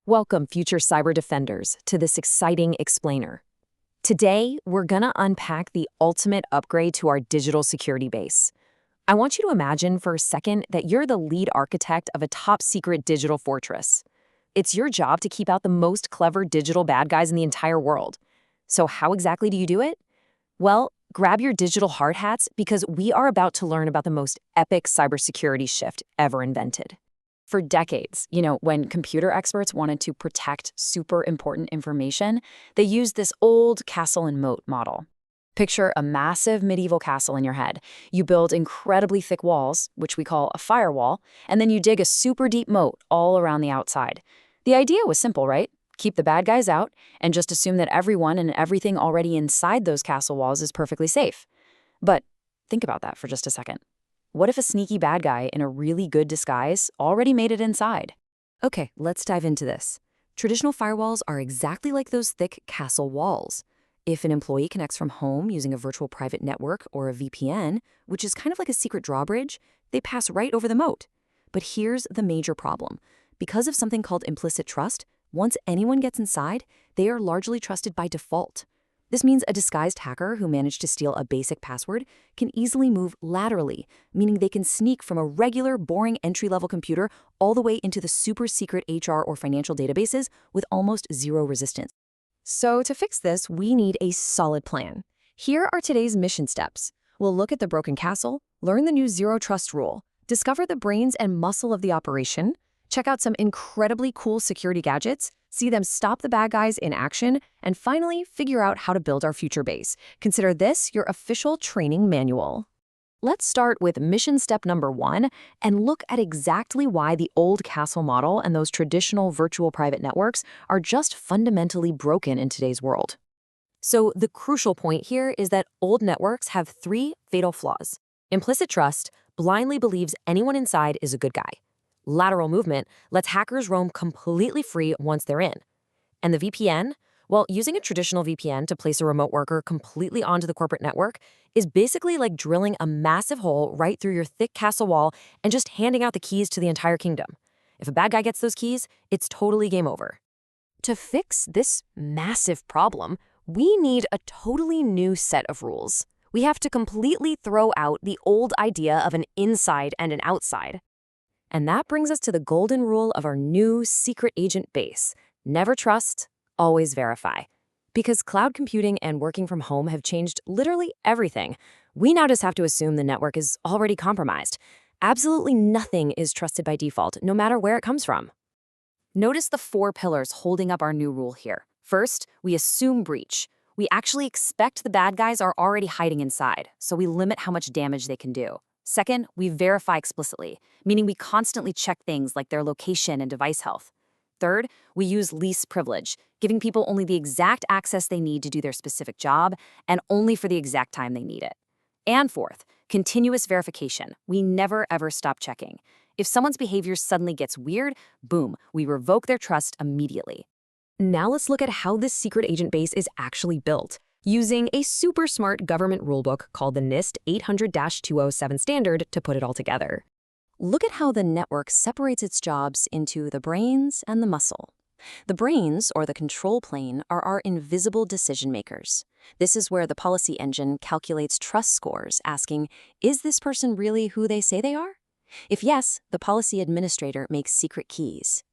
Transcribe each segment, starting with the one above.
Welcome, future cyber defenders, to this exciting explainer. Today, we're gonna unpack the ultimate upgrade to our digital security base. I want you to imagine for a second that you're the lead architect of a top-secret digital fortress. It's your job to keep out the most clever digital bad guys in the entire world. So how exactly do you do it? Well, grab your digital hard hats because we are about to learn about the most epic cybersecurity shift ever invented. For decades, when computer experts wanted to protect super important information, they used this old castle and moat model. Picture a massive medieval castle in your head. You build incredibly thick walls, which we call a firewall, and then you dig a super deep moat all around the outside. The idea was simple, right? Keep the bad guys out and just assume that everyone and everything already inside those castle walls is perfectly safe. But think about that for just a second. What if a sneaky bad guy in a really good disguise already made it inside? Okay, let's dive into this. Traditional firewalls are exactly like those thick castle walls. If an employee connects from home using a virtual private network or a VPN, which is kind of like a secret drawbridge, they pass right over the moat. But here's the major problem. Because of something called implicit trust, once anyone gets inside, they are largely trusted by default. This means a disguised hacker who managed to steal a basic password can easily move laterally, meaning they can sneak from a regular, boring entry-level computer all the way into the super secret HR or financial databases with almost zero resistance. So to fix this, we need a solid plan. Here are today's mission steps. We'll look at the broken castle, learn the new zero trust rule, discover the brains and muscle of the operation, check out some incredibly cool security gadgets, see them stop the bad guys in action, and finally, figure out how to build our future base. Consider this your official training manual. Let's start with mission step number 1 and look at exactly why the old castle model and those traditional virtual private networks are just fundamentally broken in today's world. So the crucial point here is that old networks have 3 fatal flaws. Implicit trust blindly believes anyone inside is a good guy. Lateral movement lets hackers roam completely free once they're in. And the VPN? Well, using a traditional VPN to place a remote worker completely onto the corporate network is basically like drilling a massive hole right through your thick castle wall and just handing out the keys to the entire kingdom. If a bad guy gets those keys, it's totally game over. To fix this massive problem, we need a totally new set of rules. We have to completely throw out the old idea of an inside and an outside. And that brings us to the golden rule of our new secret agent base. Never trust, always verify. Because cloud computing and working from home have changed literally everything, we now just have to assume the network is already compromised. Absolutely nothing is trusted by default, no matter where it comes from. Notice the 4 pillars holding up our new rule here. First, we assume breach. We actually expect the bad guys are already hiding inside, so we limit how much damage they can do. Second, we verify explicitly, meaning we constantly check things like their location and device health. Third, we use least privilege, giving people only the exact access they need to do their specific job and only for the exact time they need it. And fourth, continuous verification. We never ever stop checking. If someone's behavior suddenly gets weird, boom, we revoke their trust immediately. Now let's look at how this secret agent base is actually built, using a super smart government rulebook called the NIST 800-207 standard to put it all together. Look at how the network separates its jobs into the brains and the muscle. The brains, or the control plane, are our invisible decision makers. This is where the policy engine calculates trust scores, asking, is this person really who they say they are? If yes, the policy administrator makes secret keys.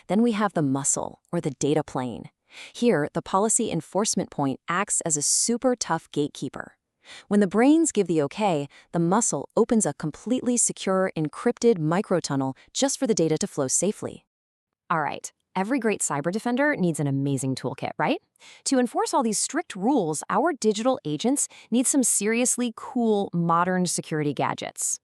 Then we have the muscle, or the data plane. Here, the policy enforcement point acts as a super tough gatekeeper. When the brains give the okay, the muscle opens a completely secure, encrypted microtunnel just for the data to flow safely. All right, every great cyber defender needs an amazing toolkit, right? To enforce all these strict rules, our digital agents need some seriously cool, modern security gadgets.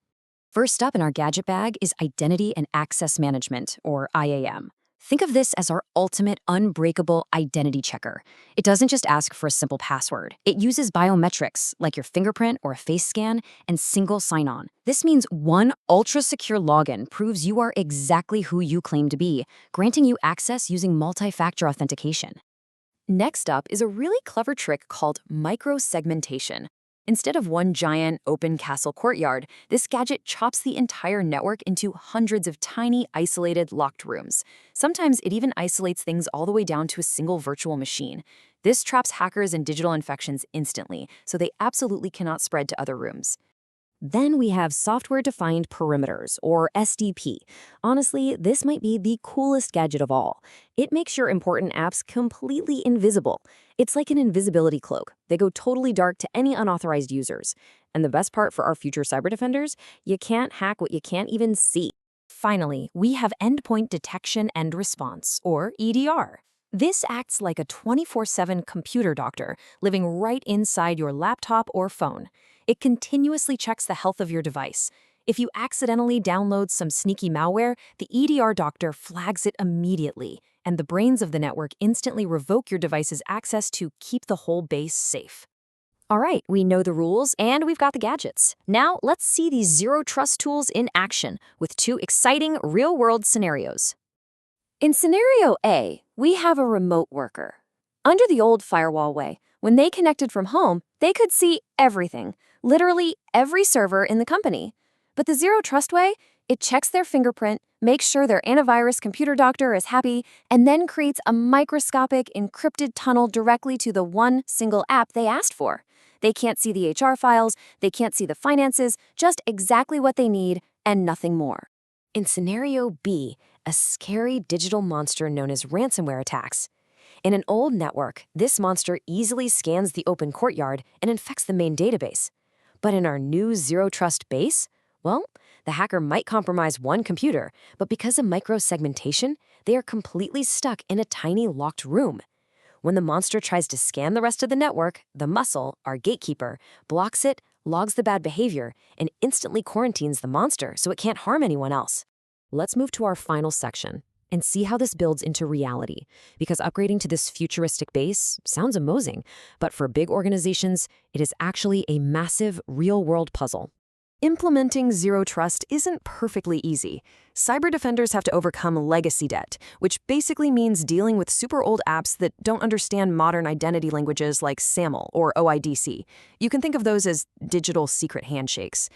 First up in our gadget bag is Identity and Access Management, or IAM. Think of this as our ultimate unbreakable identity checker. It doesn't just ask for a simple password. It uses biometrics, like your fingerprint or a face scan, and single sign-on. This means one ultra-secure login proves you are exactly who you claim to be, granting you access using multi-factor authentication. Next up is a really clever trick called micro-segmentation. Instead of one giant, open castle courtyard, this gadget chops the entire network into hundreds of tiny, isolated, locked rooms. Sometimes it even isolates things all the way down to a single virtual machine. This traps hackers and digital infections instantly, so they absolutely cannot spread to other rooms. Then we have software-defined perimeters, or SDP. Honestly, this might be the coolest gadget of all. It makes your important apps completely invisible. It's like an invisibility cloak. They go totally dark to any unauthorized users. And the best part for our future cyber defenders, you can't hack what you can't even see. Finally, we have endpoint detection and response, or EDR. This acts like a 24/7 computer doctor living right inside your laptop or phone. It continuously checks the health of your device. If you accidentally download some sneaky malware, the EDR doctor flags it immediately, and the brains of the network instantly revoke your device's access to keep the whole base safe. All right, we know the rules and we've got the gadgets. Now let's see these zero trust tools in action with two exciting real-world scenarios. In scenario A, we have a remote worker. Under the old firewall way, when they connected from home, they could see everything, literally every server in the company. But the zero trust way, it checks their fingerprint, makes sure their antivirus computer doctor is happy, and then creates a microscopic encrypted tunnel directly to the one single app they asked for. They can't see the HR files, they can't see the finances, just exactly what they need and nothing more. In scenario B, a scary digital monster known as ransomware attacks. In an old network, this monster easily scans the open courtyard and infects the main database. But in our new zero-trust base, well, the hacker might compromise one computer, but because of micro-segmentation, they are completely stuck in a tiny locked room. When the monster tries to scan the rest of the network, the muscle, our gatekeeper, blocks it, logs the bad behavior, and instantly quarantines the monster so it can't harm anyone else. Let's move to our final section and see how this builds into reality, because upgrading to this futuristic base sounds amazing, but for big organizations, it is actually a massive real-world puzzle. Implementing zero trust isn't perfectly easy. Cyber defenders have to overcome legacy debt, which basically means dealing with super old apps that don't understand modern identity languages like SAML or OIDC. You can think of those as digital secret handshakes.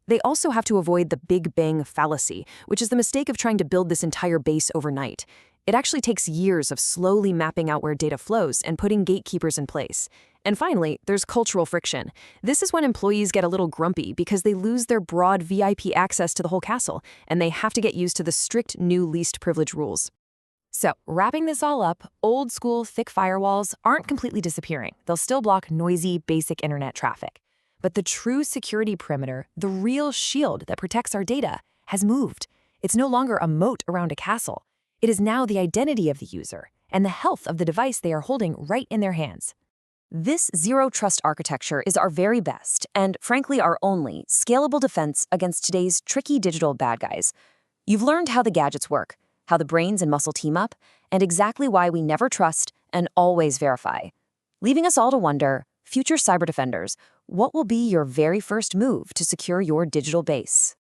They also have to avoid the Big Bang fallacy, which is the mistake of trying to build this entire base overnight. It actually takes years of slowly mapping out where data flows and putting gatekeepers in place. And finally, there's cultural friction. This is when employees get a little grumpy because they lose their broad VIP access to the whole castle, and they have to get used to the strict new least privilege rules. So, wrapping this all up, old-school thick firewalls aren't completely disappearing. They'll still block noisy, basic internet traffic. But the true security perimeter, the real shield that protects our data, has moved. It's no longer a moat around a castle. It is now the identity of the user and the health of the device they are holding right in their hands. This zero-trust architecture is our very best and, frankly, our only scalable defense against today's tricky digital bad guys. You've learned how the gadgets work, how the brains and muscle team up, and exactly why we never trust and always verify. Leaving us all to wonder, future cyber defenders, what will be your very first move to secure your digital base?